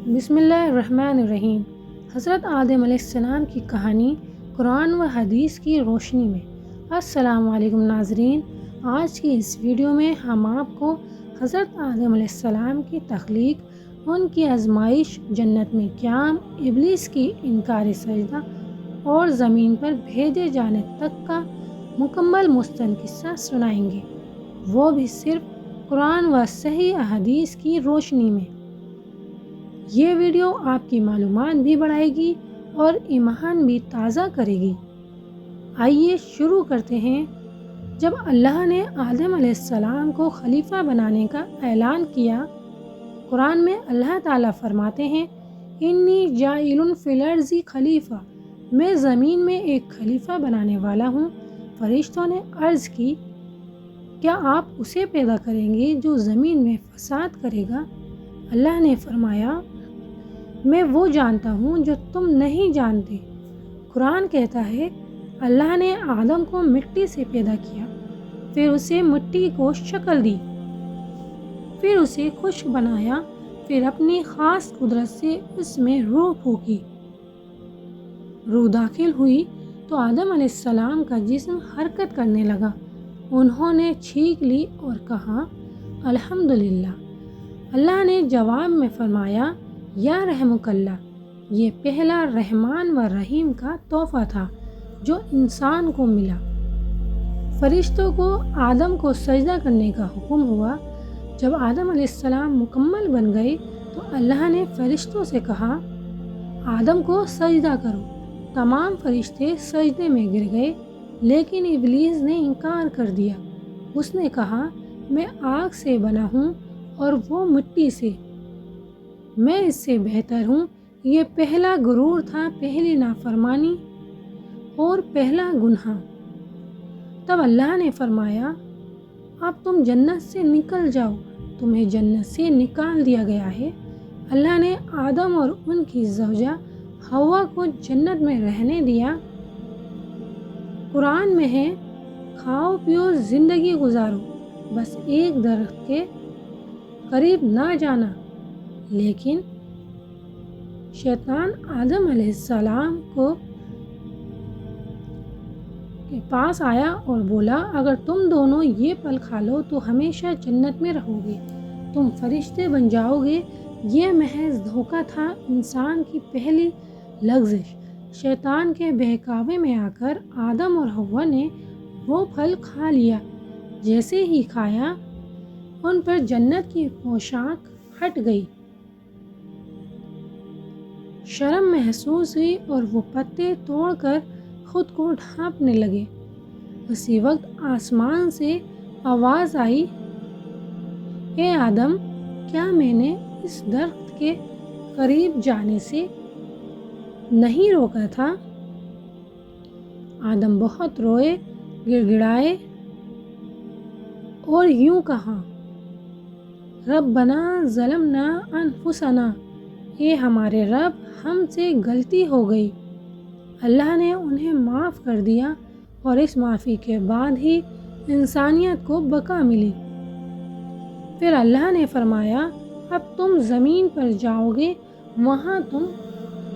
بسم اللہ الرحمن الرحیم۔ حضرت آدم علیہ السلام کی کہانی قرآن و حدیث کی روشنی میں۔ السلام علیکم ناظرین، آج کی اس ویڈیو میں ہم آپ کو حضرت آدم علیہ السلام کی تخلیق، ان کی آزمائش، جنت میں قیام، ابلیس کی انکار سجدہ اور زمین پر بھیجے جانے تک کا مکمل مستند قصہ سنائیں گے، وہ بھی صرف قرآن و صحیح احادیث کی روشنی میں۔ یہ ویڈیو آپ کی معلومات بھی بڑھائے گی اور ایمان بھی تازہ کرے گی۔ آئیے شروع کرتے ہیں۔ جب اللہ نے آدم علیہ السلام کو خلیفہ بنانے کا اعلان کیا، قرآن میں اللہ تعالیٰ فرماتے ہیں، انی جاعل فی الارض خلیفہ، میں زمین میں ایک خلیفہ بنانے والا ہوں۔ فرشتوں نے عرض کی، کیا آپ اسے پیدا کریں گے جو زمین میں فساد کرے گا؟ اللہ نے فرمایا، میں وہ جانتا ہوں جو تم نہیں جانتے۔ قرآن کہتا ہے، اللہ نے آدم کو مٹی سے پیدا کیا، پھر اسے مٹی کو شکل دی، پھر اسے خشک بنایا، پھر اپنی خاص قدرت سے اس میں روح پھونکی۔ روح داخل ہوئی تو آدم علیہ السلام کا جسم حرکت کرنے لگا۔ انہوں نے چھینک لی اور کہا، الحمدللہ۔ اللہ نے جواب میں فرمایا، یا رحمک اللہ، یہ پہلا رحمان و رحیم کا تحفہ تھا جو انسان کو ملا۔ فرشتوں کو آدم کو سجدہ کرنے کا حکم ہوا۔ جب آدم علیہ السلام مکمل بن گئے تو اللہ نے فرشتوں سے کہا، آدم کو سجدہ کرو۔ تمام فرشتے سجدے میں گر گئے، لیکن ابلیس نے انکار کر دیا۔ اس نے کہا، میں آگ سے بنا ہوں اور وہ مٹی سے، میں اس سے بہتر ہوں۔ یہ پہلا غرور تھا، پہلی نافرمانی اور پہلا گناہ۔ تب اللہ نے فرمایا، اب تم جنت سے نکل جاؤ، تمہیں جنت سے نکال دیا گیا ہے۔ اللہ نے آدم اور ان کی زوجہ حوا کو جنت میں رہنے دیا۔ قرآن میں ہے، کھاؤ پیو زندگی گزارو، بس ایک درخت کے قریب نہ جانا۔ لیکن شیطان آدم علیہ السلام کے پاس آیا اور بولا، اگر تم دونوں یہ پھل کھا لو تو ہمیشہ جنت میں رہو گے، تم فرشتے بن جاؤ گے۔ یہ محض دھوکہ تھا، انسان کی پہلی لغزش۔ شیطان کے بہکاوے میں آ کر آدم اور حوا نے وہ پھل کھا لیا۔ جیسے ہی کھایا، ان پر جنت کی پوشاک ہٹ گئی، شرم محسوس ہوئی اور وہ پتے توڑ کر خود کو ڈھانپنے لگے۔ اسی وقت آسمان سے آواز آئی، اے آدم، کیا میں نے اس درخت کے قریب جانے سے نہیں روکا تھا؟ آدم بہت روئے، گڑ گڑائے اور یوں کہا، ربنا ظلمنا انفسنا، اے ہمارے رب، ہم سے غلطی ہو گئی۔ اللہ نے انہیں معاف کر دیا اور اس معافی کے بعد ہی انسانیت کو بقا ملی۔ پھر اللہ نے فرمایا، اب تم زمین پر جاؤ گے، وہاں تم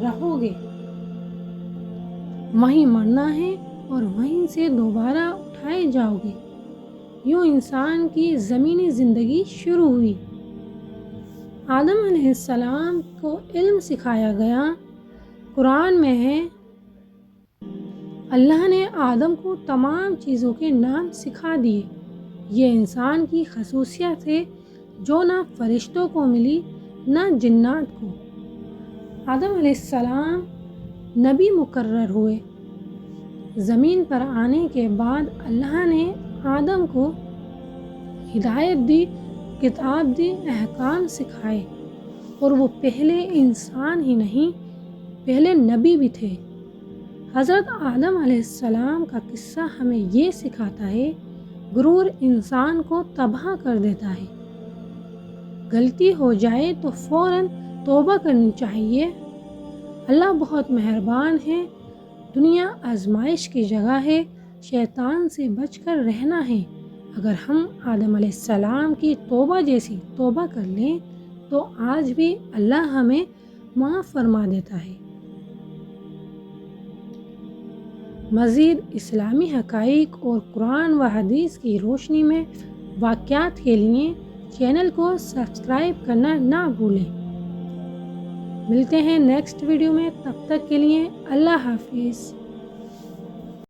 رہو گے، وہیں مرنا ہے اور وہیں سے دوبارہ اٹھائے جاؤ گے۔ یوں انسان کی زمینی زندگی شروع ہوئی۔ آدم علیہ السلام کو علم سکھایا گیا۔ قرآن میں ہے، اللہ نے آدم کو تمام چیزوں کے نام سکھا دیے۔ یہ انسان کی خصوصیت ہے جو نہ فرشتوں کو ملی نہ جنات کو۔ آدم علیہ السلام نبی مقرر ہوئے۔ زمین پر آنے کے بعد اللہ نے آدم کو ہدایت دی، کتاب دی، احکام سکھائے، اور وہ پہلے انسان ہی نہیں، پہلے نبی بھی تھے۔ حضرت آدم علیہ السلام کا قصہ ہمیں یہ سکھاتا ہے، غرور انسان کو تباہ کر دیتا ہے۔ غلطی ہو جائے تو فوراً توبہ کرنی چاہیے۔ اللہ بہت مہربان ہے۔ دنیا آزمائش کی جگہ ہے، شیطان سے بچ کر رہنا ہے۔ اگر ہم آدم علیہ السلام کی توبہ جیسی توبہ کر لیں تو آج بھی اللہ ہمیں معاف فرما دیتا ہے۔ مزید اسلامی حقائق اور قرآن و حدیث کی روشنی میں واقعات کے لیے چینل کو سبسکرائب کرنا نہ بھولیں۔ ملتے ہیں نیکسٹ ویڈیو میں، تب تک کے لیے اللہ حافظ۔